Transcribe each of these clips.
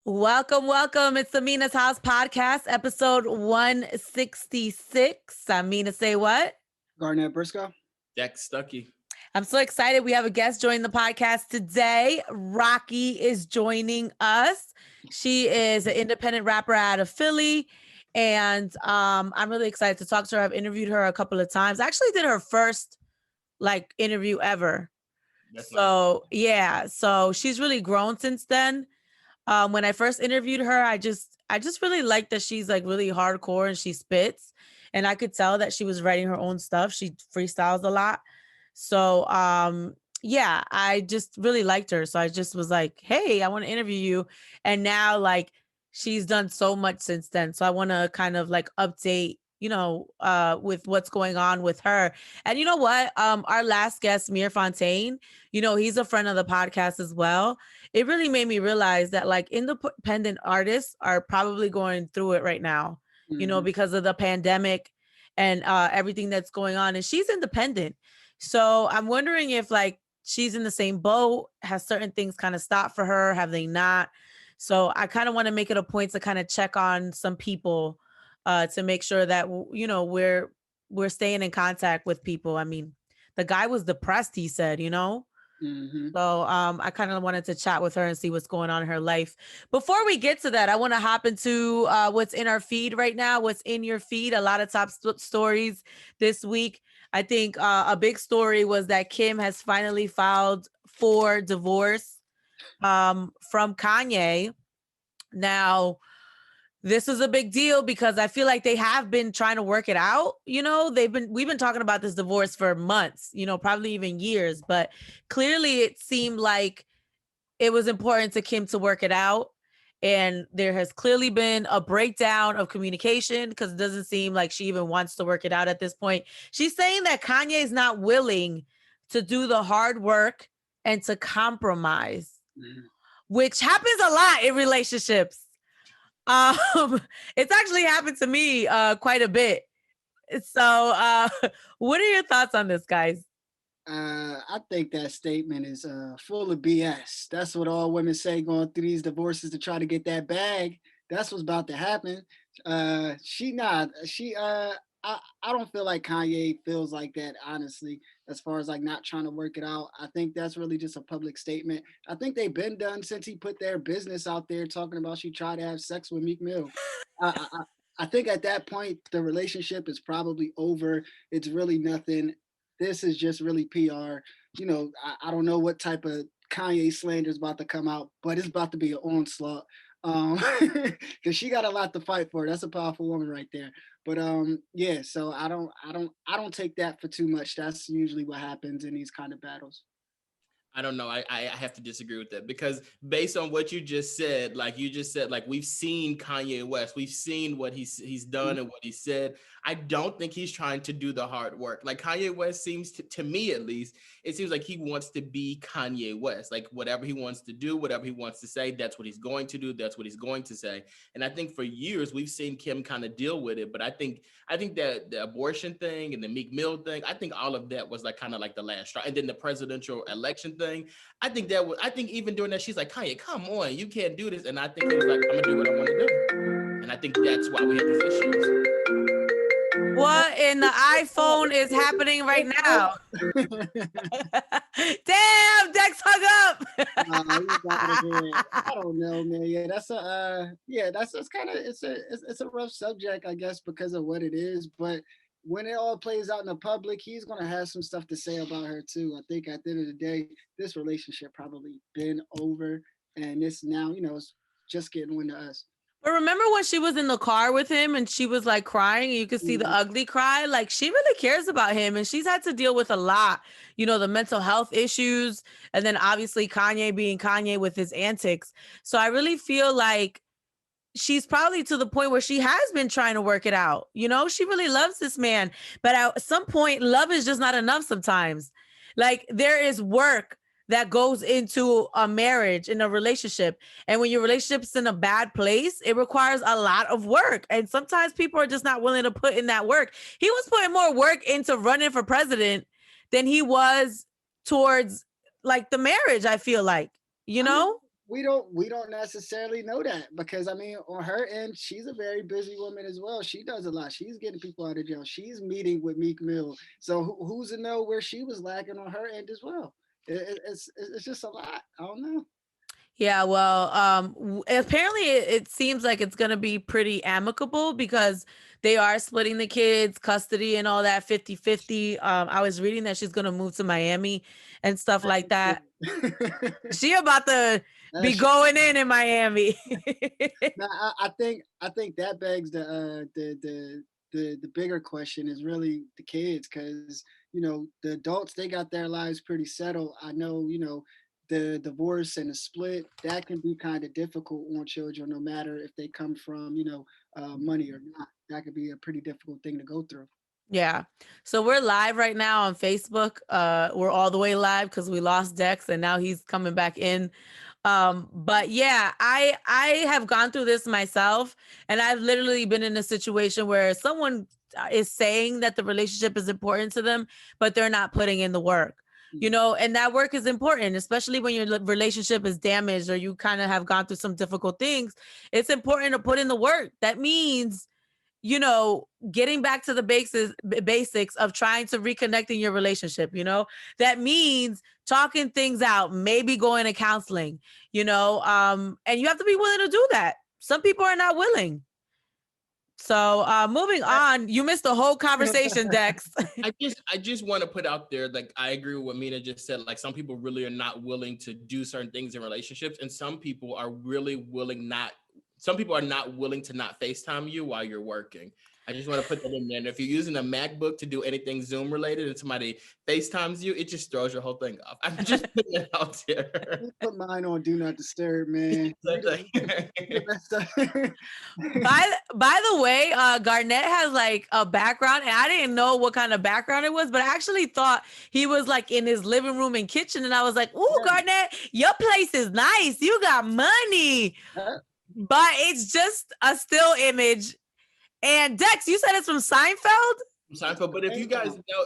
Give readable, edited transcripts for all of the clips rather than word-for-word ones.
Welcome, welcome. It's the Mina's House Podcast, episode 166. I'm Mina SayWhat. Garnett Briscoe. Dexter. I'm so excited. We have a guest joining the podcast today. Rocky is joining us. She is an independent rapper out of Philly. And I'm really excited to talk to her. I've interviewed her a couple of times. I actually did her first interview ever. That's so nice. Yeah. So she's really grown since then. When I first interviewed her, I just really liked that she's like really hardcore and she spits, and I could tell that she was writing her own stuff. She freestyles a lot. So, yeah, I just really liked her. So I just was like, hey, I want to interview you. And now she's done so much since then. So I want to kind of update, with what's going on with her. And you know what? Our last guest, Mir Fontaine, he's a friend of the podcast as well. It really made me realize that independent artists are probably going through it right now, because of the pandemic and everything that's going on. And she's independent. So I'm wondering if she's in the same boat. Has certain things kind of stopped for her? Have they not? So I kind of want to make it a point to kind of check on some people to make sure that, we're staying in contact with people. I mean, the guy was depressed, he said, So I kind of wanted to chat with her and see what's going on in her life. Before we get to that, I want to hop into what's in our feed right now. What's in your feed? A lot of top stories this week. I think a big story was that Kim has finally filed for divorce from Kanye. Now, this is a big deal because I feel like they have been trying to work it out. We've been talking about this divorce for months, probably even years, but clearly it seemed like it was important to Kim to work it out. And there has clearly been a breakdown of communication because it doesn't seem like she even wants to work it out at this point. She's saying that Kanye is not willing to do the hard work and to compromise, which happens a lot in relationships. It's actually happened to me quite a bit. So what are your thoughts on this, guys? I think that statement is full of BS. That's what all women say going through these divorces to try to get that bag. That's what's about to happen. I don't feel like Kanye feels like that, honestly, as far as not trying to work it out. I think that's really just a public statement. I think they've been done since he put their business out there talking about she tried to have sex with Meek Mill. I think at that point, the relationship is probably over. It's really nothing. This is just really PR. I don't know what type of Kanye slander is about to come out, but it's about to be an onslaught. Because she got a lot to fight for. That's a powerful woman right there. But yeah. So I don't take that for too much. That's usually what happens in these kind of battles. I don't know. I have to disagree with that because based on what you just said, we've seen Kanye West, we've seen what he's done and what he said. I don't think he's trying to do the hard work. Like Kanye West seems to me, at least, it seems like he wants to be Kanye West. Like whatever he wants to do, whatever he wants to say, that's what he's going to do. That's what he's going to say. And I think for years we've seen Kim kind of deal with it. But I think that the abortion thing and the Meek Mill thing, I think all of that was kind of the last straw. And then the presidential election thing, I think even during that, she's like, Kanye, come on, you can't do this. And I think he was like, I'm gonna do what I want to do. And I think that's why we have these issues. What in the iPhone is happening right now? Damn, Dex hung up. I don't know, man. Yeah, that's kind of it's a rough subject, I guess, because of what it is. But when it all plays out in the public, he's gonna have some stuff to say about her too. I think at the end of the day, this relationship probably been over, and this now, it's just getting wind to us. But remember when she was in the car with him and she was crying and you could see the ugly cry? She really cares about him and she's had to deal with a lot, the mental health issues. And then obviously Kanye being Kanye with his antics. So I really feel like she's probably to the point where she has been trying to work it out. She really loves this man. But at some point, love is just not enough sometimes. There is work that goes into a marriage, in a relationship. And when your relationship's in a bad place, it requires a lot of work. And sometimes people are just not willing to put in that work. He was putting more work into running for president than he was towards the marriage, I feel like, we don't necessarily know that, because I mean, on her end, she's a very busy woman as well. She does a lot. She's getting people out of jail. She's meeting with Meek Mill. So who's to know where she was lacking on her end as well? It's just a lot. I don't know. Yeah, well, apparently it seems like it's going to be pretty amicable because they are splitting the kids custody and all that 50-50. I was reading that she's going to move to Miami and stuff like that. She about to be going in Miami. Now, I think that begs the bigger question is really the kids, because the adults, they got their lives pretty settled. I know, the divorce and the split, that can be kind of difficult on children, no matter if they come from money or not. That could be a pretty difficult thing to go through. Yeah. So we're live right now on Facebook. We're all the way live because we lost Dex and now he's coming back in. But yeah, I have gone through this myself, and I've literally been in a situation where someone is saying that the relationship is important to them, but they're not putting in the work. And that work is important, especially when your relationship is damaged or you kind of have gone through some difficult things. It's important to put in the work. That means getting back to the basics of trying to reconnect in your relationship, that means talking things out, maybe going to counseling, and you have to be willing to do that. Some people are not willing. So moving on, you missed the whole conversation, Dex. I just want to put out there, like, I agree with what Mina just said. Like, some people really are not willing to do certain things in relationships, and some people are not willing to not FaceTime you while you're working. I just want to put that in there. And if you're using a MacBook to do anything Zoom related and somebody FaceTimes you, it just throws your whole thing off. I'm just putting it out there. Put mine on Do Not Disturb, man. By the way, Garnett has like a background, and I didn't know what kind of background it was, but I actually thought he was like in his living room and kitchen, and I was like, "Ooh, yeah. Garnett, your place is nice. You got money." But it's just a still image. And Dex, you said it's from Seinfeld? Seinfeld, but if you guys know,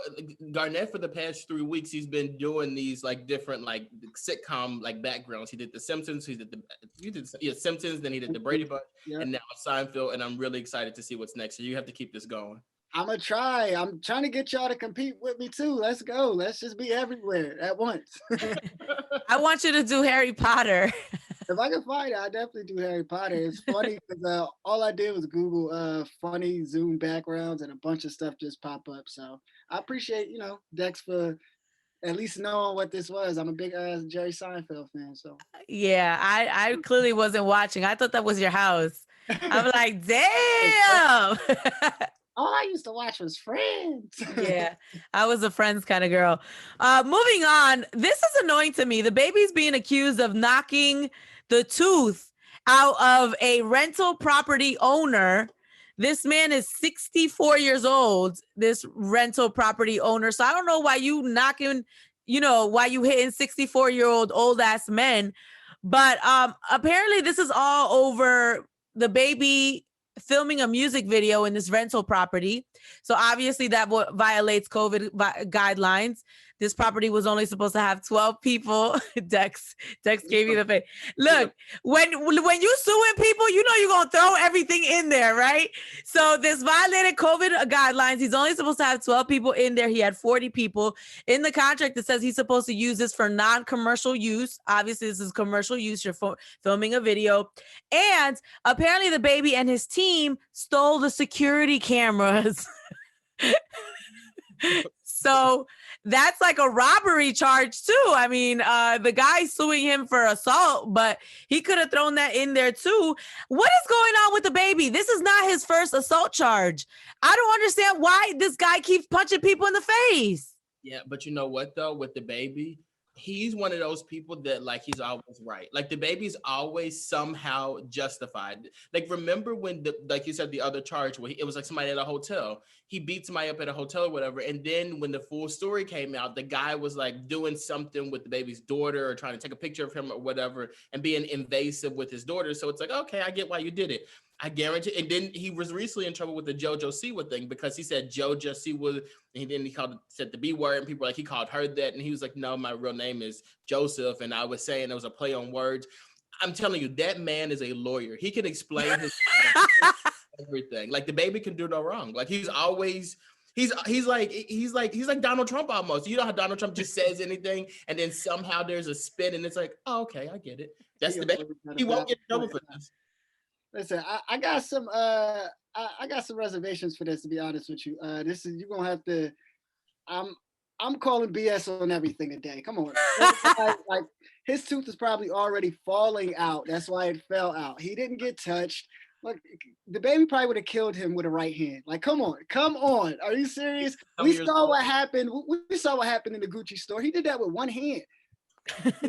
Garnett, for the past 3 weeks, he's been doing these like different like sitcom like backgrounds. He did The Simpsons, Simpsons, then he did the Brady Bunch, and now Seinfeld. And I'm really excited to see what's next. So you have to keep this going. I'm gonna try. I'm trying to get y'all to compete with me too. Let's go. Let's just be everywhere at once. I want you to do Harry Potter. If I can find it, I definitely do Harry Potter. It's funny because all I did was Google funny Zoom backgrounds, and a bunch of stuff just pop up. So I appreciate Dex for at least knowing what this was. I'm a big Jerry Seinfeld fan. So yeah, I clearly wasn't watching. I thought that was your house. I'm like, damn. All I used to watch was Friends. Yeah, I was a Friends kind of girl. Moving on, this is annoying to me. The baby's being accused of knocking the tooth out of a rental property owner. This man is 64 years old, this rental property owner. So I don't know why you knocking, why you hitting 64-year-old old ass men. But apparently this is all over the baby filming a music video in this rental property. So obviously that violates COVID guidelines. This property was only supposed to have 12 people. Dex gave you the face. Look, when you suing people, you're going to throw everything in there, right? So this violated COVID guidelines. He's only supposed to have 12 people in there. He had 40 people. In the contract, it says he's supposed to use this for non-commercial use. Obviously, this is commercial use. You're filming a video. And apparently the baby and his team stole the security cameras. So that's like a robbery charge too. I mean, the guy's suing him for assault, but he could have thrown that in there too. What is going on with the baby? This is not his first assault charge. I don't understand why this guy keeps punching people in the face. Yeah, but you know what though, with the baby, he's one of those people that like he's always right. Like the baby's always somehow justified. Like remember when like you said, the other charge where it was like somebody at a hotel. He beat somebody up at a hotel or whatever. And then when the full story came out, the guy was like doing something with the baby's daughter or trying to take a picture of him or whatever and being invasive with his daughter. So it's like, okay, I get why you did it. I guarantee. And then he was recently in trouble with the JoJo Siwa thing because he said JoJo Siwa, and then he said the B word, and people were like, he called her that, and he was like, no, my real name is Joseph, and I was saying it was a play on words. I'm telling you, that man is a lawyer. He can explain his everything. Like the baby can do no wrong. Like he's always he's like Donald Trump almost. You know how Donald Trump just says anything and then somehow there's a spin and it's like, oh, okay, I get it. That's the baby. He won't get in trouble for this. Listen, I got some I got some reservations for this, to be honest with you. This is, you're gonna have to, I'm calling BS on everything today. Come on. Like his tooth is probably already falling out. That's why it fell out. He didn't get touched. Look, the baby probably would have killed him with a right hand. Like, come on. Are you serious? We saw what happened. We saw what happened in the Gucci store. He did that with one hand.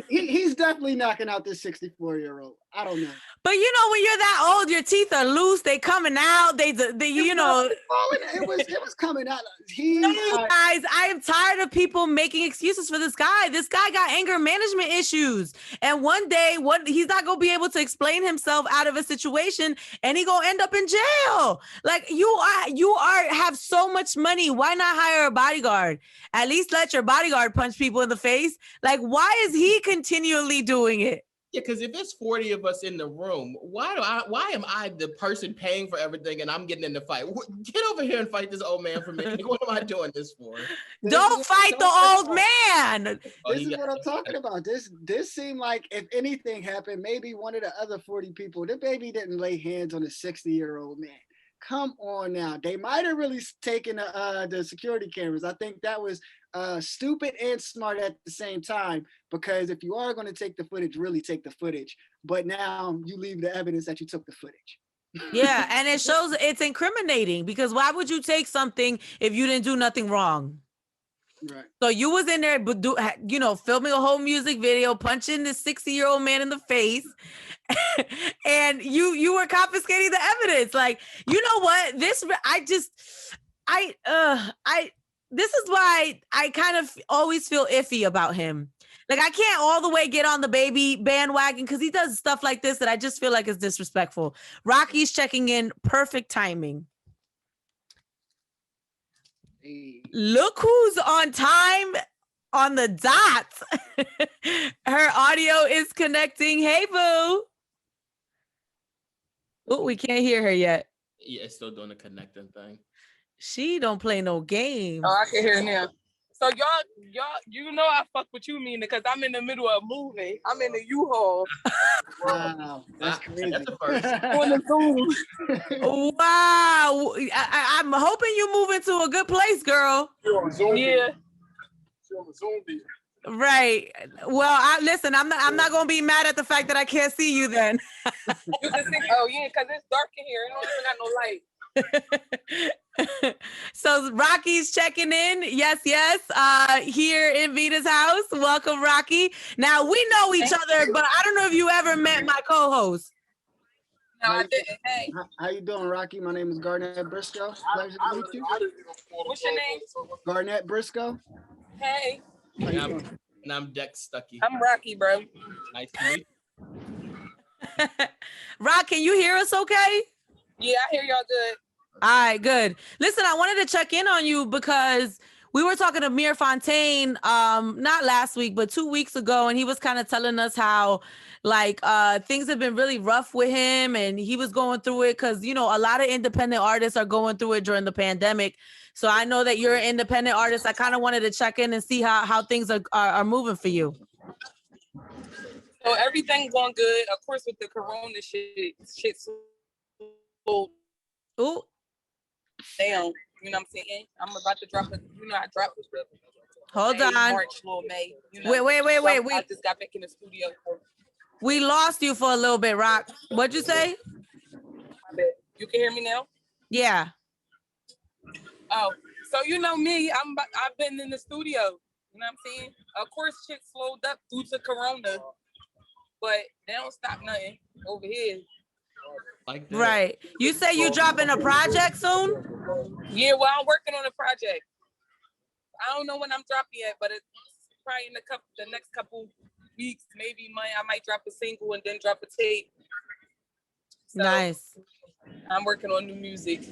He's definitely knocking out this 64-year-old. I don't know. But you know, when you're that old, your teeth are loose. They coming out. They you know. It was coming out. Guys, I am tired of people making excuses for this guy. This guy got anger management issues, and one day, he's not gonna be able to explain himself out of a situation, and he gonna end up in jail. Like you have so much money. Why not hire a bodyguard? At least let your bodyguard punch people in the face. Like, why is he continually doing it? Yeah, because if it's 40 of us in the room, why am I the person paying for everything and I'm getting in the fight? Get over here and fight this old man for me. What am I doing this for? Don't fight the old man. This is what I'm talking about. This seemed like if anything happened, maybe one of the other 40 people, the baby didn't lay hands on a 60-year-old man. Come on now. They might have really taken the security cameras. I think that was stupid and smart at the same time, because if you are going to take the footage, really take the footage. But now you leave the evidence that you took the footage. Yeah, and it shows, it's incriminating, because why would you take something if you didn't do nothing wrong? Right. So you was in there, filming a whole music video, punching this 60-year-old man in the face, and you were confiscating the evidence. Like, you know what? This is why I kind of always feel iffy about him. Like, I can't all the way get on the baby bandwagon because he does stuff like this that I just feel like is disrespectful. Rocky's checking in, perfect timing. Hey. Look who's on time on the dot. Her audio is connecting. Hey, boo. Oh, we can't hear her yet. Yeah, it's still doing the connecting thing. She don't play no games. Oh, I can hear now. So y'all, you know I fuck with you, Mina, because I'm in the middle of moving. I'm in the U-Haul. Wow, that's crazy. That's the first. On the Zoom. Wow, I'm hoping you move into a good place, girl. Yeah. Right. Well, listen. I'm not gonna be mad at the fact that I can't see you then. You can see. Oh yeah, because it's dark in here. It don't even got no light. So Rocky's checking in. Yes. Here in Vita's house. Welcome, Rocky. Now we know each other, but I don't know if you ever met my co-host. No, I didn't. Hey. How you doing, Rocky? My name is Garnett Briscoe. Pleasure to meet you. What's your name? Garnett Briscoe. Hey. And I'm Dex Stuckey. I'm Rocky, bro. Nice to meet you. Rock, can you hear us okay? Yeah, I hear y'all good. All right, good. Listen, I wanted to check in on you because we were talking to Mir Fontaine, not last week, but 2 weeks ago, and he was kind of telling us how things have been really rough with him, and he was going through it because, a lot of independent artists are going through it during the pandemic. So I know that you're an independent artist. I kind of wanted to check in and see how things are moving for you. So everything's going good. Of course, with the corona shit slowed Ooh. down. You know what I'm saying? I'm about to drop I dropped this. Hold May, on. March, little May. Wait. I just got back in the studio. We lost you for a little bit, Rock. What'd you say? You can hear me now? Yeah. Oh, so you know me, I've been in the studio. You know what I'm saying? Of course, shit slowed up due to corona, but they don't stop nothing over here. Like that. Right. You say you dropping a project soon? Yeah, well, I'm working on a project. I don't know when I'm dropping yet, but it's probably in the next couple weeks. Maybe I might drop a single and then drop a tape. So Nice. I'm working on new music.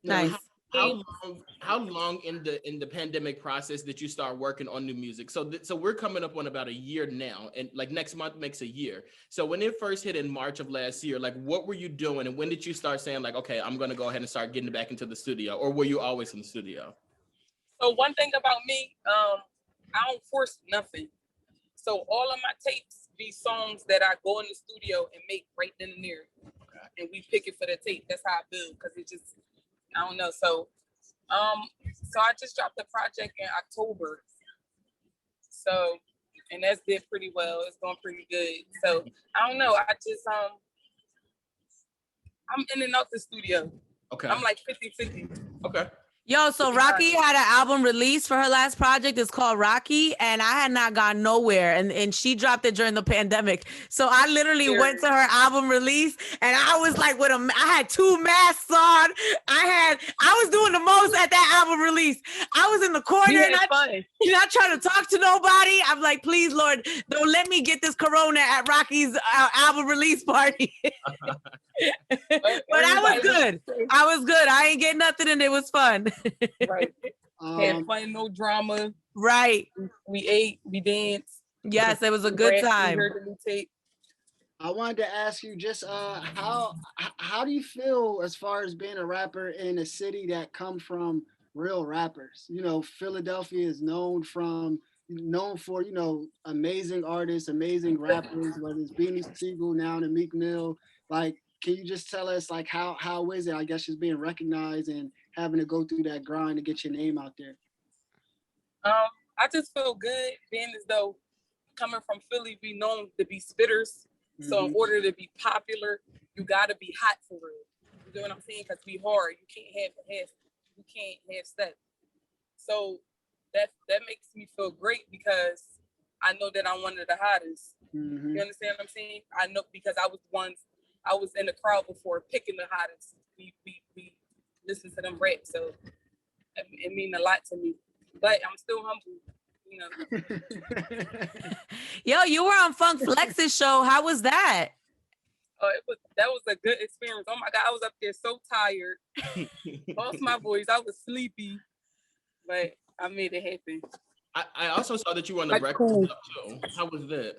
Nice. how long in the pandemic process did you start working on new music? So so we're coming up on about a year now, and like next month makes a year. So when it first hit in March of last year, like what were you doing, and when did you start saying like, okay, I'm gonna go ahead and start getting back into the studio, or were you always in the studio? So one thing about me, I don't force nothing. So all of my tapes be songs that I go in the studio and make right then and there, and we pick it for the tape. That's how I build, because it just, I don't know. So I just dropped the project in October. So, and that's did pretty well. It's going pretty good. So I don't know. I just I'm in and out the studio. Okay. I'm like 50-50. Okay. Yo, so Rocky had an album released for her last project. It's called Rocky, and I had not gone nowhere, and she dropped it during the pandemic. So I literally went to her album release, and I was like, I had 2 masks on. I was doing the most at that album release. I was in the corner, not trying to talk to nobody. I'm like, please, Lord, don't let me get this corona at Rocky's album release party. But I was good. I ain't get nothing, and it was fun. Right. Had fun, no drama. Right. We ate, we danced. Yes, it was a good time. I wanted to ask you just how do you feel as far as being a rapper in a city that come from real rappers? You know, Philadelphia is known for, you know, amazing artists, amazing rappers, whether it's Beanie Siegel now and Meek Mill. Like, can you just tell us like how is it, I guess, just being recognized and having to go through that grind to get your name out there? I just feel good being as though coming from Philly, we known to be spitters. Mm-hmm. So in order to be popular, you gotta be hot for real. You know what I'm saying? Because we hard. You can't have step. So that makes me feel great because I know that I'm one of the hottest. Mm-hmm. You understand what I'm saying? I know because I was in the crowd before picking the hottest. We listen to them rap, so it means a lot to me. But I'm still humble, you know. Yo, you were on Funk Flex's show. How was that? Oh, that was a good experience. Oh my God, I was up there so tired. Lost my voice. I was sleepy, but I made it happen. I also saw that you were on the Breakfast Club too. How was that?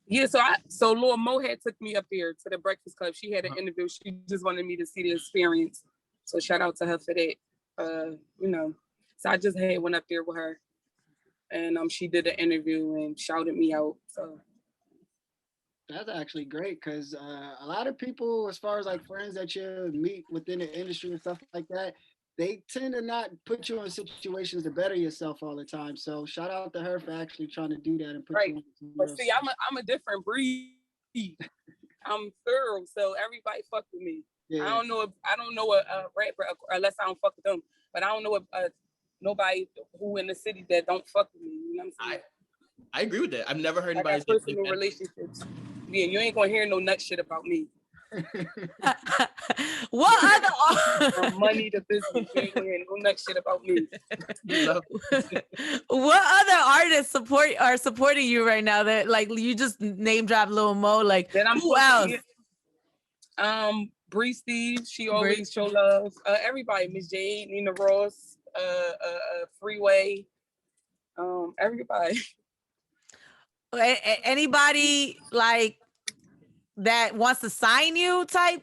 Yeah, so Lord Mo had took me up there to the Breakfast Club. She had an interview. She just wanted me to see the experience. So shout out to her for that. You know, so I just went up there with her, and she did an interview and shouted me out. So that's actually great because a lot of people, as far as like friends that you meet within the industry and stuff like that, they tend to not put you in situations to better yourself all the time. So shout out to her for actually trying to do that and put you in. But see, I'm a different breed. I'm thorough, so everybody fuck with me. Yeah. I don't know a rapper unless I don't fuck with them. But I don't know nobody who in the city that don't fuck with me. You know what I'm saying? I agree with that. I've never heard anybody say personal relationships. Yeah, you ain't gonna hear no nut shit about me. What other money to business? You ain't gonna hear no nut shit about me. What other artists are supporting you right now? That like you just name drop Lil Mo. Like who else? Bree Steve, she always show love. Everybody, Miss Jade, Nina Ross, Freeway, everybody. Anybody like that wants to sign you type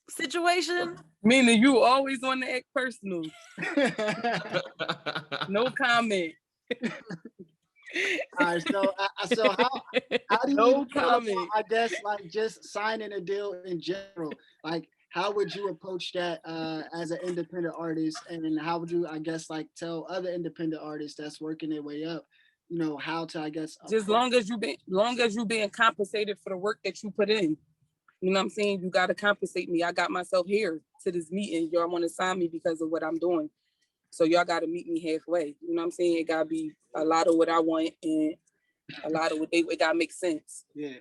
situation? Meaning you always want to act personal. No comment. All right, so how do you comment? I guess like just signing a deal in general. Like, how would you approach that as an independent artist, and how would you, I guess, like tell other independent artists that's working their way up, you know, how to, I guess, just long as you being compensated for the work that you put in. You know what I'm saying? You got to compensate me. I got myself here to this meeting. Y'all want to sign me because of what I'm doing. So y'all got to meet me halfway. You know what I'm saying? It got to be a lot of what I want and a lot of what it got to make sense. Yeah.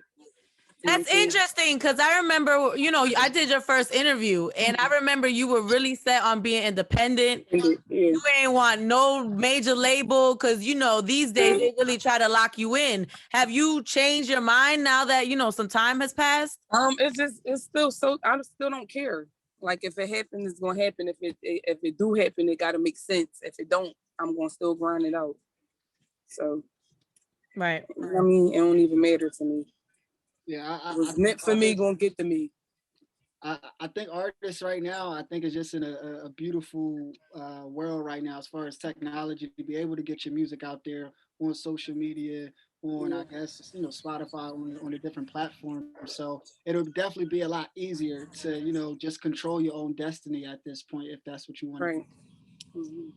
That's interesting because I remember, you know, I did your first interview and I remember you were really set on being independent. Yeah. You ain't want no major label because, you know, these days they really try to lock you in. Have you changed your mind now that, you know, some time has passed? It's still so, I still don't care. Like if it happens, it's gonna happen. If it do happen, it gotta make sense. If it don't, I'm gonna still grind it out. So, Right. you know what I mean, it don't even matter to me. Yeah, What's meant for me gonna get to me. I think artists right now, I think is just in a beautiful world right now as far as technology to be able to get your music out there on social media, on I guess Spotify, on the different platforms. So it'll definitely be a lot easier to just control your own destiny at this point if that's what you want to do. Right. Mhm.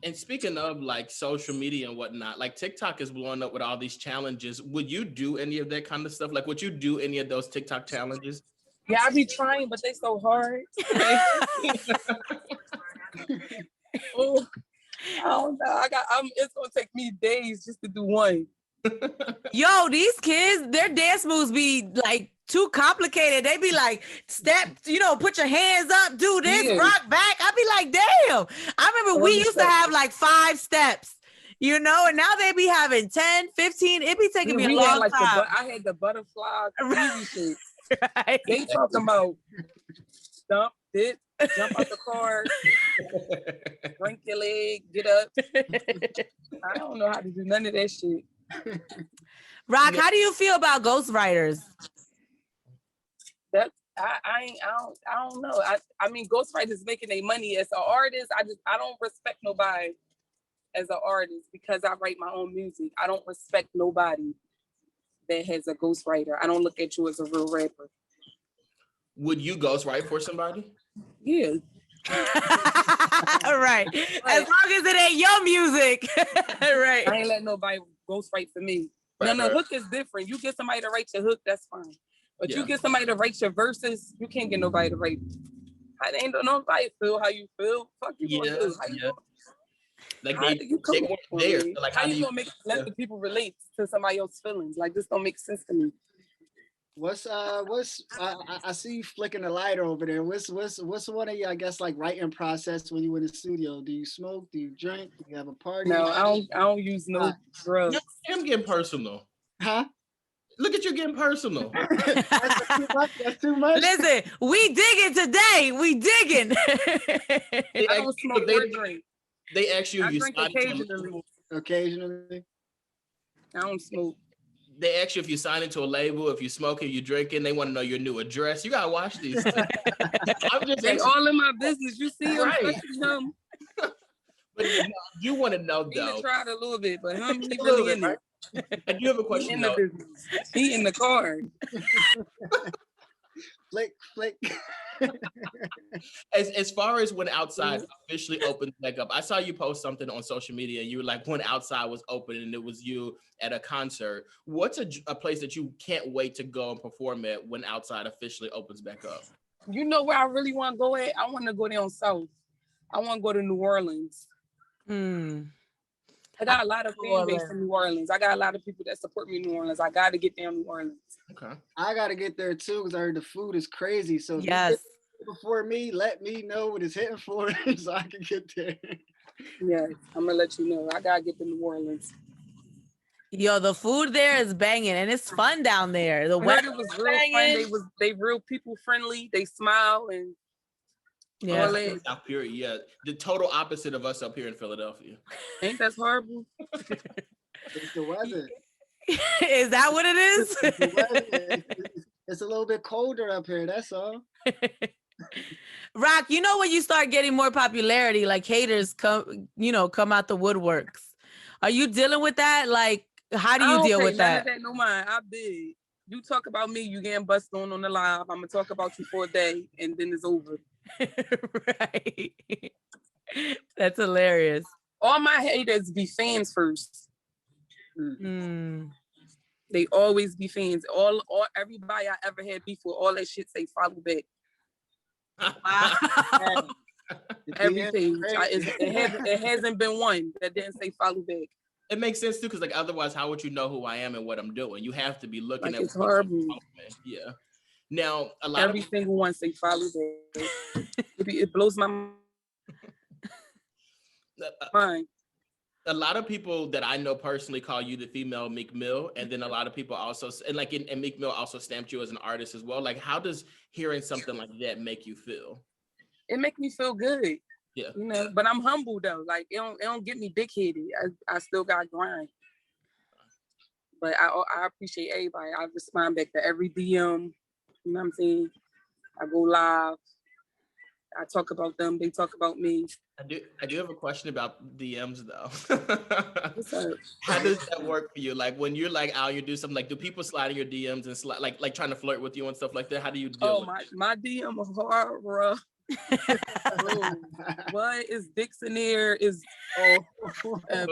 And speaking of like social media and whatnot, like TikTok is blowing up with all these challenges. Would you do any of that kind of stuff? Like, would you do any of those TikTok challenges? Yeah, I be trying, but they so hard. Oh, I don't know. It's gonna take me days just to do one. Yo, these kids, their dance moves be like too complicated. They be like, step, put your hands up, do this, Yeah. rock back. I be like, damn. I remember we used to have like 5 steps, and now they be having 10, 15. It be taking me a long time. I had the butterfly easy shit. Right. They talking about stump, dip, jump out the car, break your leg, get up. I don't know how to do none of that shit. Rock, how do you feel about ghostwriters? That I don't know. I mean, ghostwriters making their money as an artist. I don't respect nobody as an artist because I write my own music. I don't respect nobody that has a ghostwriter. I don't look at you as a real rapper. Would you ghostwrite for somebody? Yeah. Right. As long as it ain't your music. Right. I ain't let nobody ghostwrite for me. Right, The hook is different. You get somebody to write your hook, that's fine. But you get somebody to write your verses, you can't get nobody to write. I ain't nobody feel how you feel. Fuck you gonna do? How you gonna, like how they you come weren't there. So like, how you gonna let the people relate to somebody else's feelings? Like this don't make sense to me. I see you flicking the lighter over there. What's one of your, I guess, like writing process when you in the studio? Do you smoke? Do you drink? Do you have a party? No, I don't use no drugs. I'm getting personal. Huh? Look at you getting personal. That's too much. Listen, we digging today. We digging. I don't smoke or drink. They ask you if you drink occasionally. Occasionally. I don't smoke. They ask you if you sign into a label, if you smoke, if you drinking. They want to know your new address. You gotta watch these. I'm just they all in my business. You see them, right. Him. But you want to know though. He tried a little bit, but he really in it. And you have a question though. He in the car. Flick. As far as when outside officially opens back up, I saw you post something on social media. You were like, when outside was open and it was you at a concert. What's a place that you can't wait to go and perform at when outside officially opens back up? You know where I really want to go at? I want to go down south. I want to go to New Orleans. I got a lot of fan base in New Orleans. I got a lot of people that support me in New Orleans. I got to get down New Orleans. Okay. I got to get there too because I heard the food is crazy. So yes. Before me, let me know what it's hitting for so I can get there. Yeah, I'm going to let you know. I got to get to New Orleans. Yo, the food there is banging and it's fun down there. The weather was real fun. They real people friendly. They smile and yeah. South here, yeah. The total opposite of us up here in Philadelphia. Ain't that horrible? It's the weather. Is that what it is? It's a little bit colder up here, that's all. Rock, when you start getting more popularity, like haters come out the woodworks. Are you dealing with that? Like, how do you deal with that? No mind. I did. You talk about me, you getting busted on the live. I'm gonna talk about you for a day, and then it's over. Right. That's hilarious. All my haters be fans first. They always be fans. All everybody I ever had beef with, all that shit say follow back. Wow. Everything. It hasn't been one that didn't say follow back. It makes sense too, because like otherwise, how would you know who I am and what I'm doing? You have to be looking like at. It's horrible. Yeah. Now a lot every single one say follow back. It blows my mind. A lot of people that I know personally call you the female Meek Mill, and then a lot of people also, and Meek Mill also stamped you as an artist as well. Like, how does hearing something like that make you feel? it make me feel good. Yeah. You know, but I'm humble though. Like it don't get me big headed. I still got grind. But I appreciate everybody. I respond back to every DM. You know what I'm saying? I go live. I talk about them. They talk about me. I do have a question about DMs though. What's up? How does that work for you? Like when you're like out, you do something like, do people slide in your DMs and like trying to flirt with you and stuff like that? How do you deal with it? My DM are hard, bro. What is dicks in there? Is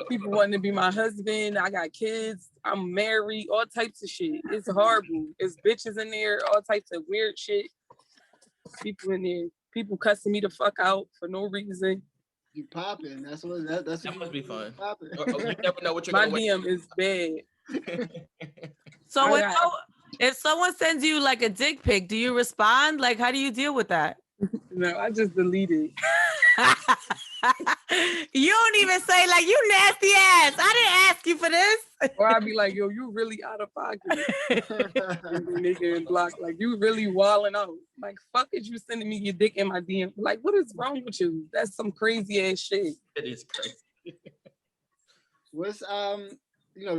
people wanting to be my husband? I got kids. I'm married. All types of shit. It's horrible. It's bitches in there. All types of weird shit. People in there. People cussing me the fuck out for no reason. You popping? That's what That must be fun. You never know what you're My gonna DM is bad. So if someone sends you like a dick pic, do you respond? Like, how do you deal with that? No, I just delete it. You don't even say like, you nasty ass, I didn't ask you for this. Or I'd be like, yo, you really out of pocket. Nigga and block, like you really wilding out. Like, fuck is you sending me your dick in my DM? Like, what is wrong with you? That's some crazy ass shit. It is crazy. What's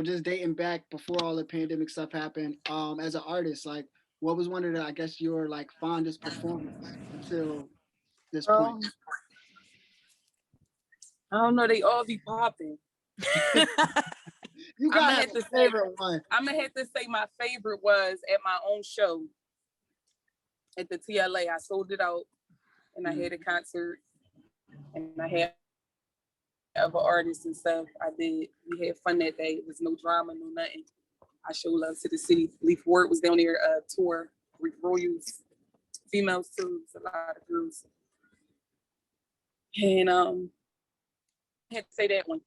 just dating back before all the pandemic stuff happened, as an artist, like what was one of the, I guess, your like fondest performance until this point? I don't know, they all be popping. You got a favorite one. I'm gonna have to say my favorite was at my own show at the TLA. I sold it out and I had a concert and I had other artists and stuff. We had fun that day. It was no drama, no nothing. I showed love to the city. Leaf Ward was down there, tour, Royals, females too, a lot of girls. And I had to say that one.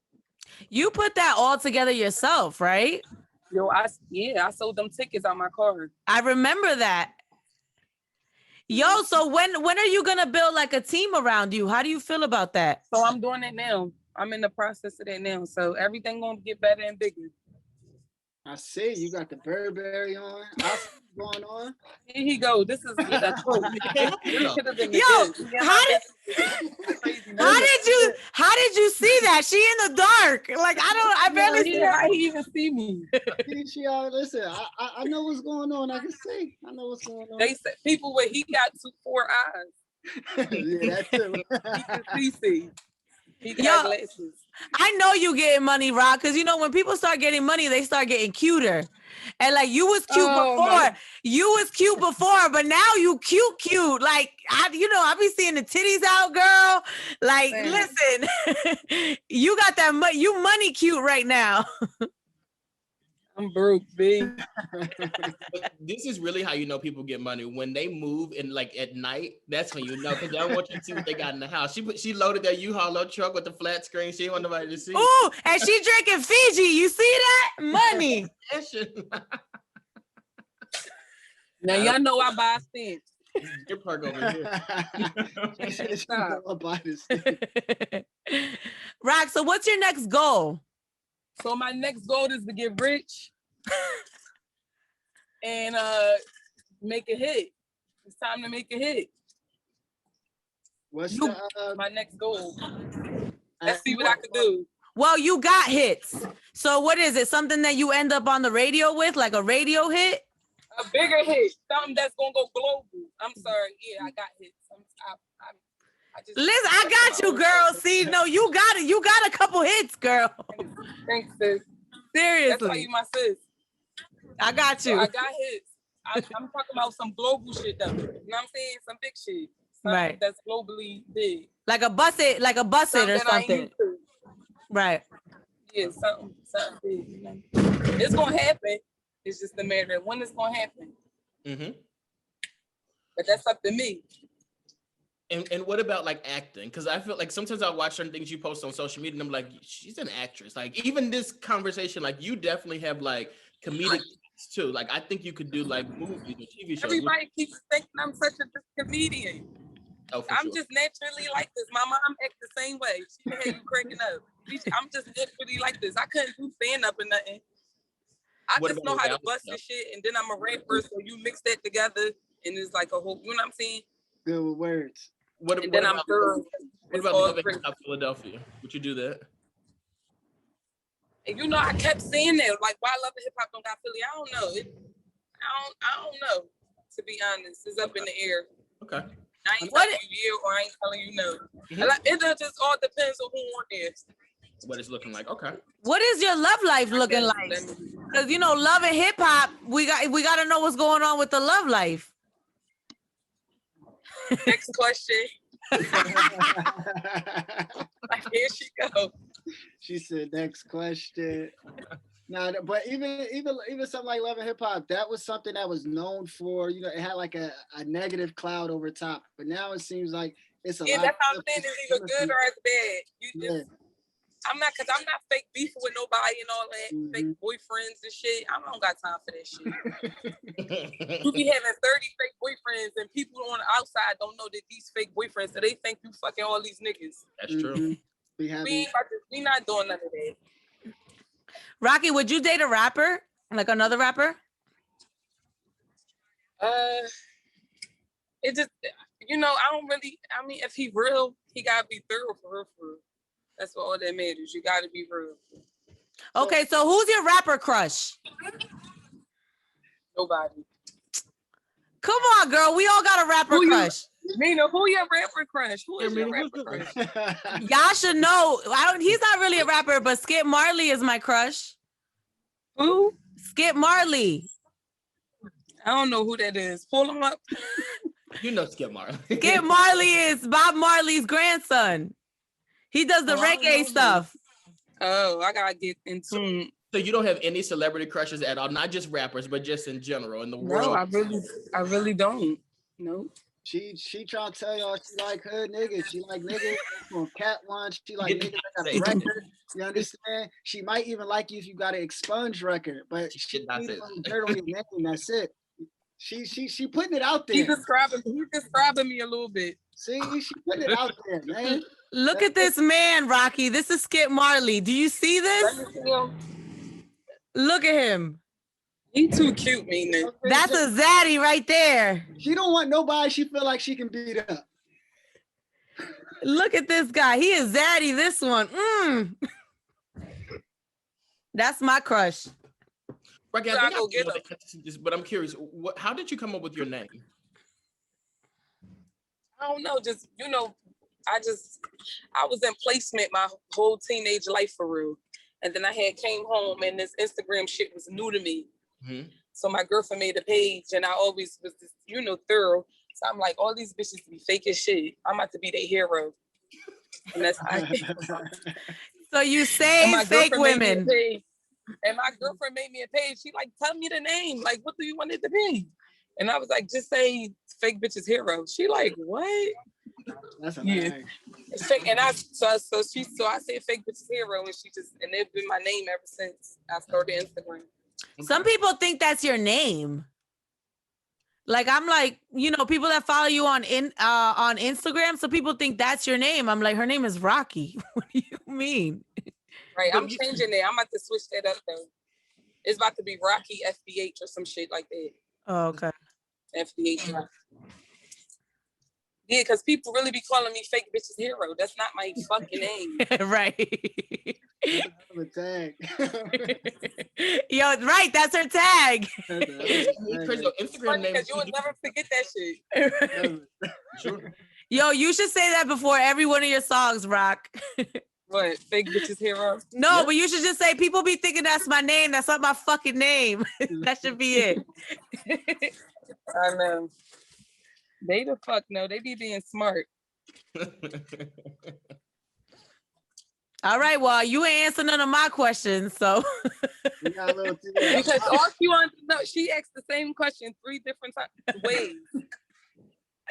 You put that all together yourself, right? Yo, I sold them tickets on my card. I remember that. Yo, so when are you gonna build like a team around you? How do you feel about that? So I'm doing it now. I'm in the process of that now. So everything gonna get better and bigger. I see you got the Burberry on. I see what's going on. Here he go. This is the quote. Yo, how did you see that? She in the dark. Like I barely see her. How he even see me? Listen, I know what's going on. I can see. I know what's going on. They said people where he got 4 eyes. Yeah, that's it. He can see. He got glasses. I know you getting money, Rock, because when people start getting money, they start getting cuter. And like you was cute before. Man. You was cute before, but now you cute. Like I be seeing the titties out, girl. Like, man. Listen, you got that you money cute right now. I'm broke, big. This is really how you know people get money. When they move and like at night, that's when you know, because they don't want you to see what they got in the house. She loaded that U-Haul truck with the flat screen. She didn't want nobody to see. Ooh, and she drinking Fiji. You see that? Money. Now y'all know I buy stamps. Your perk over here. Stop. Rock, so what's your next goal? So my next goal is to get rich and make a hit. It's time to make a hit. What's my next goal? Let's see what I can do. Well, you got hits. So what is it? Something that you end up on the radio with, like a radio hit? A bigger hit. Something that's gonna go global. I'm sorry. Yeah, I got hits. Listen, I got you, girl. See, no, you got it. You got a couple hits, girl. Thanks, sis. Seriously. That's why you my sis. I got you. So I got hits. I'm talking about some global shit, though. You know what I'm saying? Some big shit. Something that's globally big. Like a bus it or something. Right. Yeah, something big. You know? It's gonna happen. It's just a matter of when it's gonna happen. Mm-hmm. But that's up to me. And what about like acting? Because I feel like sometimes I watch certain things you post on social media and I'm like, she's an actress. Like even this conversation, like you definitely have like comedic too. Like I think you could do like movies or TV shows. Everybody keeps thinking I'm such a comedian. Oh, I'm just naturally like this. My mom acts the same way. She had you cracking up. I'm just naturally like this. I couldn't do stand up or nothing. I just know how to bust the shit, and then I'm a rapper, so you mix that together, and it's like a whole. You know what I'm saying? Good with words. And then I'm third. What about Love and Hip Hop Philadelphia? Would you do that? And you know, I kept saying that, like, why Love and Hip Hop don't got Philly? I don't know. I don't know. To be honest, it's up in the air. Okay. I ain't telling you yeah, or I ain't telling you no. It just all depends on who on there. What it's looking like. Okay. What is your love life looking like? Because you know, Love and Hip Hop, we got to know what's going on with the love life. Next question. Here she go. She said, "Next question." Nah, but even something like Love and Hip Hop, that was something that was known for. You know, it had like a negative cloud over top. But now it seems like it's a lot. Yeah, that's how I'm saying. It's either good or it's bad. You just, I'm not fake beefing with nobody and all that. Fake boyfriends and shit. I don't got time for that shit. You be having 30 fake boyfriends and people on the outside don't know that these fake boyfriends, so they think you fucking all these niggas. That's true. We not doing none of that. Rocky, would you date a rapper? Like another rapper? It just, you know, I mean, if he real, he gotta be thorough for real. That's what all that matters. You gotta be real. Okay, so who's your rapper crush? Nobody. Come on, girl. We all got a rapper crush. Mina, who your rapper crush? Who is your rapper crush? Y'all should know. He's not really a rapper, but Skip Marley is my crush. Who? Skip Marley. I don't know who that is. Pull him up. You know Skip Marley. Skip Marley is Bob Marley's grandson. He does the reggae stuff. Oh, I gotta get in tune. So you don't have any celebrity crushes at all, not just rappers, but just in general in the world? No, I really don't. No. She trying to tell y'all she like hood niggas. She like niggas from Cat One. She like niggas that got a record. You understand? She might even like you if you got an expunged record, but she not dirt on your name. That's it. She putting it out there. He's describing me a little bit. See, she putting it out there, man. Look at this man, Rocky. This is Skip Marley. Do you see this? Look at him. He too cute, Mina. That's a zaddy right there. She don't want nobody she feel like she can beat up. Look at this guy. He is zaddy, this one. That's my crush. Rocky, but I'm curious, how did you come up with your name? I don't know. Just, you know, I was in placement my whole teenage life for real. And then I came home and this Instagram shit was new to me. Mm-hmm. So my girlfriend made a page and I always was, you know, thorough. So I'm like, all these bitches be fake as shit. I'm about to be their hero. And that's how So you say fake women. And my girlfriend made me a page. She like, tell me the name. Like, what do you want it to be? And I was like, just say fake bitches hero. She like, what? That's amazing. It's fake. And I said fake bitches hero, and it's been my name ever since I started Instagram. Some people think that's your name. Like, I'm like, you know, people that follow you on Instagram, so people think that's your name. I'm like, her name is Rocky. What do you mean? Right, I'm changing it. I'm about to switch that up though. It's about to be Rocky FBH or some shit like that. Oh, okay. FBH. Yeah, because people really be calling me fake bitches hero. That's not my fucking name. Right. A tag. Yo, right, that's her tag. Instagram name. Because you would never forget that shit. Sure. Yo, you should say that before every one of your songs, Rock. What? Fake bitches hero? No, but you should just say, people be thinking that's my name. That's not my fucking name. That should be it. I know. They the fuck no. They be being smart. All right, well, you ain't answer none of my questions, so. Because all she wants to know, she asked the same question 3 different ways.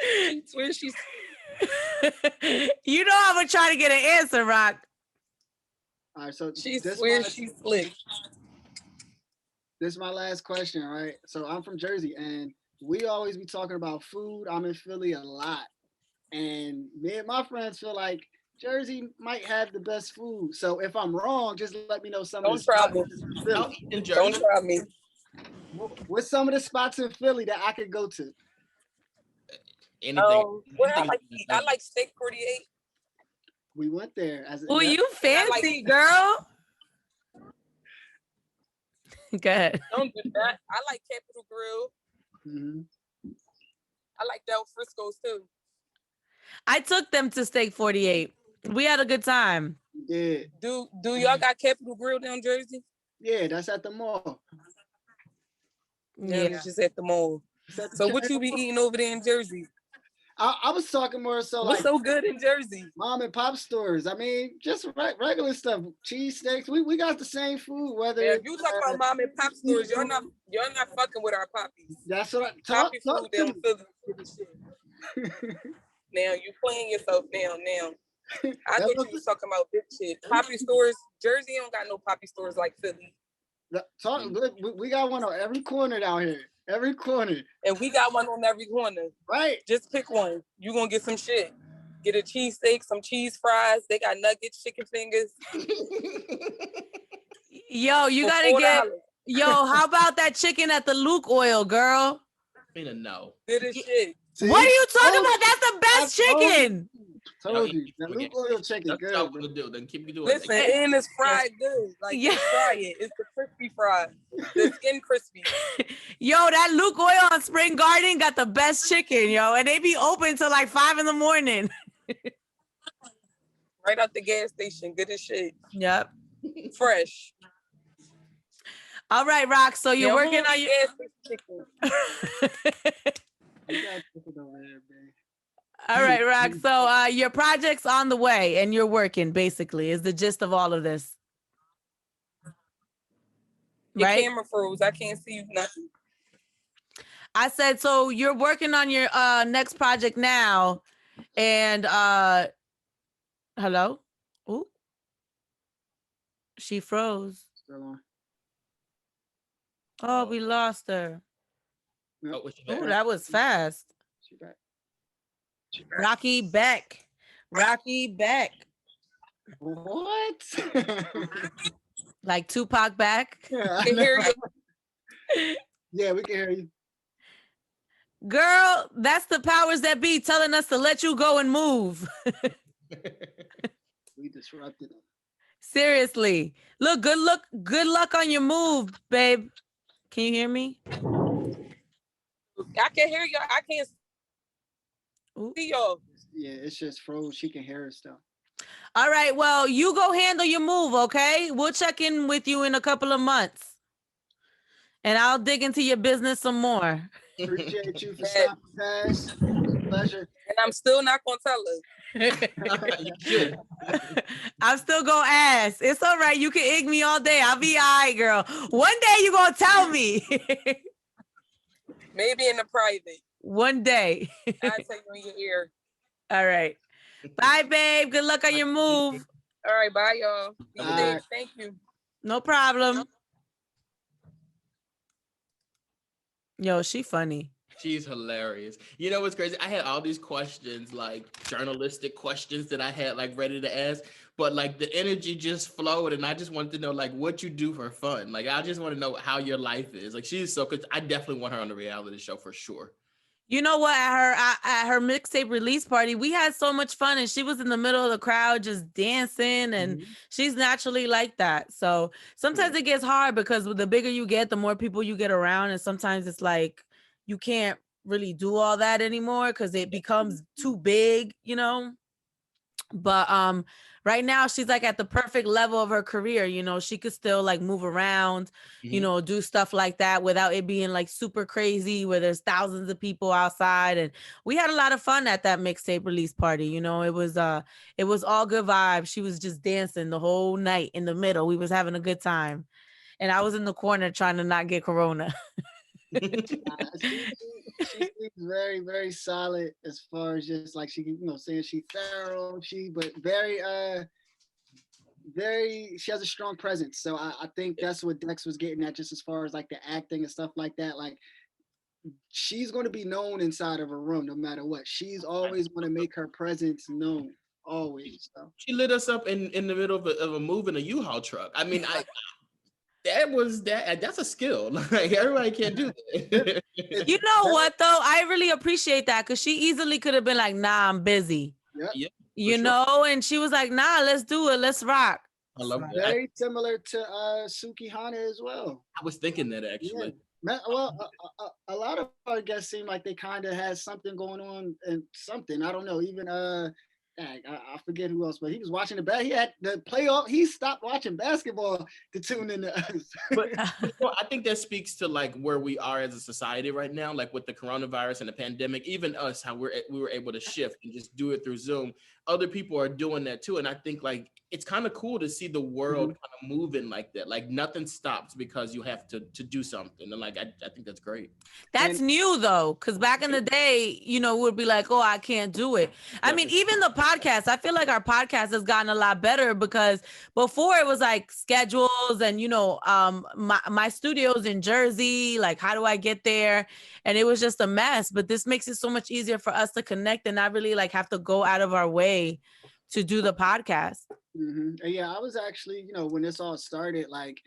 She swears she's. You know I'm gonna try to get an answer, Rock. All right, so she swears she's slick. This is my last question, right? So I'm from Jersey, and we always be talking about food. I'm in Philly a lot, and me and my friends feel like Jersey might have the best food. So if I'm wrong, just let me know some of the spots in Philly. Don't try me. What's some of the spots in Philly that I could go to? What I like to eat? I like steak 48. We went there. Oh, you fancy, girl. Go ahead. Don't do that. I like Capital Grill. Mm-hmm. I like Del Frisco's too. I took them to Steak 48. We had a good time. Yeah. Do y'all got Capital Grill down Jersey? Yeah, that's at the mall. Yeah, it's just at the mall. So what you be eating over there in Jersey? I was talking more so What's so good in Jersey? Mom and pop stores. I mean, just regular stuff. Cheese steaks. We got the same food. Whether if you talk about mom and pop stores, you're not fucking with our poppies. That's what Poppy food down Philly. Now you playing yourself now. I thought you was talking about big shit. Poppy stores, Jersey don't got no poppy stores like Philly. We got one on every corner down here. Every corner. And we got one on every corner. Right. Just pick one. You gonna get some shit. Get a cheesesteak, some cheese fries. They got nuggets, chicken fingers. Yo, you gotta get. Yo, how about that chicken at the Luke Oil, girl? Mina, no. Good as shit. See? What are you talking about? That's the best chicken. Told you. That Luke Oil chicken, good. That's what we'll do. Then keep doing Listen, and it's fried good. Like, you fry it. It's the crispy fry. The skin crispy. Yo, that Luke Oil on Spring Garden got the best chicken, yo. And they be open till like 5 a.m. Right out the gas station. Good as shit. Yep. Fresh. All right, Rock. So you're working on your chicken. You got chicken over here, babe. All right, Rock. So your project's on the way and you're working, basically, is the gist of all of this. Your camera froze. I can't see you nothing. I said, so you're working on your next project now. And hello? Ooh. She froze. Still on. Oh, we lost her. Oh, that was fast. She back. Rocky Beck. Rocky Beck. What? Like Tupac back? Yeah, can hear you. Yeah, we can hear you. Girl, that's the powers that be telling us to let you go and move. We disrupted them. Seriously. Look, good luck on your move, babe. Can you hear me? I can hear you. I can't see y'all. Yeah, it's just froze. She can hear us though. All right. Well, you go handle your move, okay? We'll check in with you in a couple of months. And I'll dig into your business some more. Appreciate you for stopping past. Pleasure. And I'm still not gonna tell her. You should. I'm still gonna ask. It's all right. You can egg me all day. I'll be all right, girl. One day you gonna tell me. Maybe in the private. One day. I'll tell you in your ear. All right. Bye, babe. Good luck on your move. All right, bye, y'all. Be safe. Thank you. No problem. Yo, she funny. She's hilarious. You know what's crazy? I had all these questions, like journalistic questions that I had like ready to ask, but like the energy just flowed, and I just wanted to know like what you do for fun. Like I just want to know how your life is. Like she's so good. I definitely want her on the reality show for sure. You know what? At her mixtape release party, we had so much fun, and she was in the middle of the crowd just dancing, and she's naturally like that. So sometimes it gets hard because the bigger you get, the more people you get around, and sometimes it's like you can't really do all that anymore because it becomes too big, you know. But right now she's like at the perfect level of her career, you know. She could still like move around, you know, do stuff like that without it being like super crazy where there's thousands of people outside. And we had a lot of fun at that mixtape release party, you know. It was all good vibes. She was just dancing the whole night in the middle. We was having a good time, and I was in the corner trying to not get corona. She seems very, very solid as far as just like she, you know, saying she thorough, but very, she has a strong presence. So I think that's what Dex was getting at, just as far as like the acting and stuff like that. Like she's going to be known inside of a room no matter what. She's always going to make her presence known, always. So. She lit us up in the middle of a move in a U-Haul truck. I mean, That's a skill. Like everybody can't do that. You know what though? I really appreciate that because she easily could have been like, "Nah, I'm busy." Yep, You sure. know, and she was like, "Nah, let's do it. Let's rock." I love that. Very similar to Suki Hana as well. I was thinking that actually. Yeah. Well, a lot of our guests seem like they kind of had something going on and something. I don't know. Even I forget who else, but he was watching he had the playoff. He stopped watching basketball to tune in to us. But I think that speaks to like where we are as a society right now, like with the coronavirus and the pandemic. Even us, how we were able to shift and just do it through Zoom. Other people are doing that too, and I think like it's kind of cool to see the world kind of moving like that. Like nothing stops because you have to do something, and like I think that's great. That's new though, because back in the day, you know, we'd be like, "Oh, I can't do it." I mean, even the podcast. I feel like our podcast has gotten a lot better because before it was like schedules and you know, my studio's in Jersey. Like, how do I get there? And it was just a mess. But this makes it so much easier for us to connect and not really like have to go out of our way to do the podcast. Yeah, I was actually, you know, when this all started, like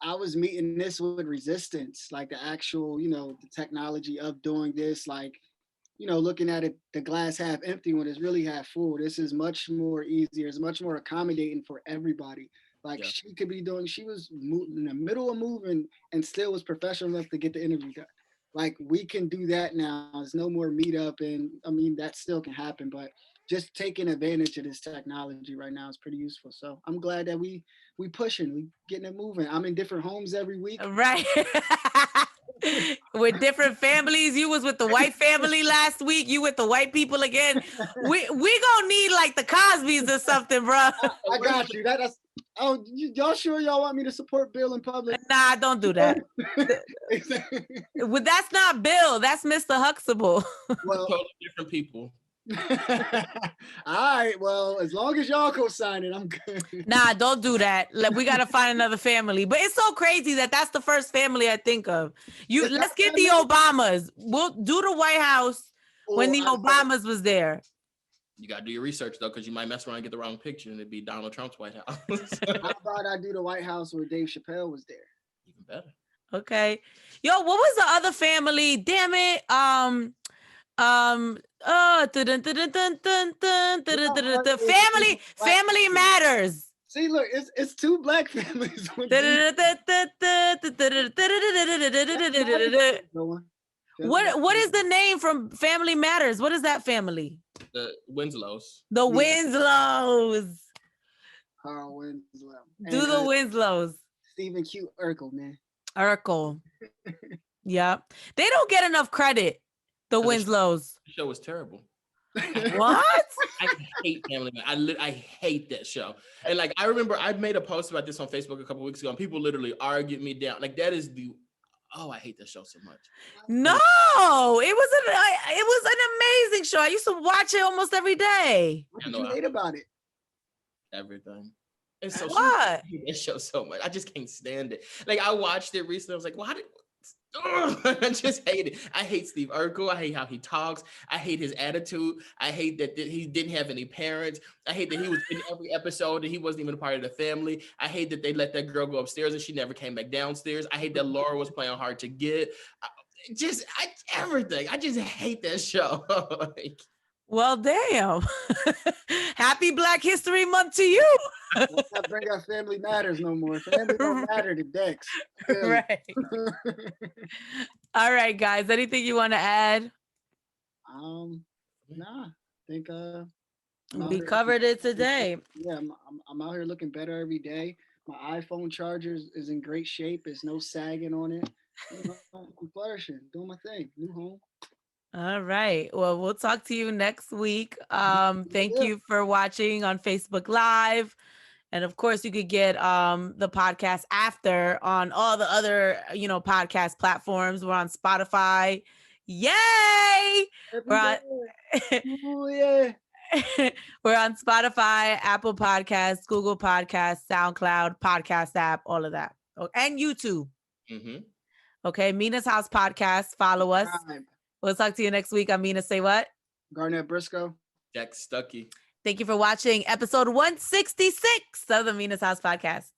I was meeting this with resistance, like the actual, you know, the technology of doing this, like, you know, looking at it, the glass half empty when it's really half full. This is much more easier. It's much more accommodating for everybody. Like she could be doing, she was in the middle of moving and still was professional enough to get the interview done. Like we can do that now. There's no more meetup, and I mean that still can happen, but just taking advantage of this technology right now is pretty useful. So I'm glad that we pushing, we getting it moving. I'm in different homes every week. Right. With different families. You was with the white family last week. You with the white people again. We gonna need like the Cosbys or something, bro. I got you. That's y'all sure y'all want me to support Bill in public? Nah, don't do that. Well, that's not Bill. That's Mr. Huxtable. Well, totally different people. All right, well, as long as y'all co-sign it, I'm good. Nah, don't do that. Like, we gotta find another family. But it's so crazy that that's the first family I think of. Let's get the Obamas. We'll do the White House when the Obamas was there. You gotta do your research though, because you might mess around and get the wrong picture and it'd be Donald Trump's White House. How about I do the White House where Dave Chappelle was there? Even better. Okay. Yo, what was the other family? Damn it. Family Matters. See, look, it's two black families. What is the name from Family Matters? What is that family? The Winslows. The Winslows. Carl Winslow. Do the Winslows. Stephen Q. Urkel, man. Urkel. Yeah. They don't get enough credit. The Winslows. The show was terrible. What? I hate Family Matters. I hate that show. And like I remember I made a post about this on Facebook a couple weeks ago, and people literally argued me down. Like that is I hate that show so much. No, it was an amazing show. I used to watch it almost every day. What did you hate about it? Everything. It's so what? That show so much. I just can't stand it. Like I watched it recently. I was like, I just hate it. I hate Steve Urkel. I hate how he talks. I hate his attitude. I hate that he didn't have any parents. I hate that he was in every episode and he wasn't even a part of the family. I hate that they let that girl go upstairs and she never came back downstairs. I hate that Laura was playing hard to get. Everything. I just hate that show. Well, damn. Happy Black History Month to you. Let's not bring up Family Matters no more. Family don't matter to Dex. Right. All right, guys. Anything you want to add? Nah. I think we covered it today. Yeah, I'm out here looking better every day. My iPhone charger is in great shape. There's no sagging on it. You know, I'm flourishing, doing my thing. New home. All right. Well, we'll talk to you next week. Thank you for watching on Facebook Live. And of course, you could get the podcast after on all the other, podcast platforms. We're on Spotify. Yay! We're on Spotify, Apple Podcasts, Google Podcasts, SoundCloud, Podcast app, all of that. Oh, and YouTube. Mm-hmm. Okay, Mina's House Podcast. Follow us. We'll talk to you next week. I'm Mina SayWhat. Garnett Briscoe. Jack Stuckey. Thank you for watching episode 166 of the Mina's House Podcast.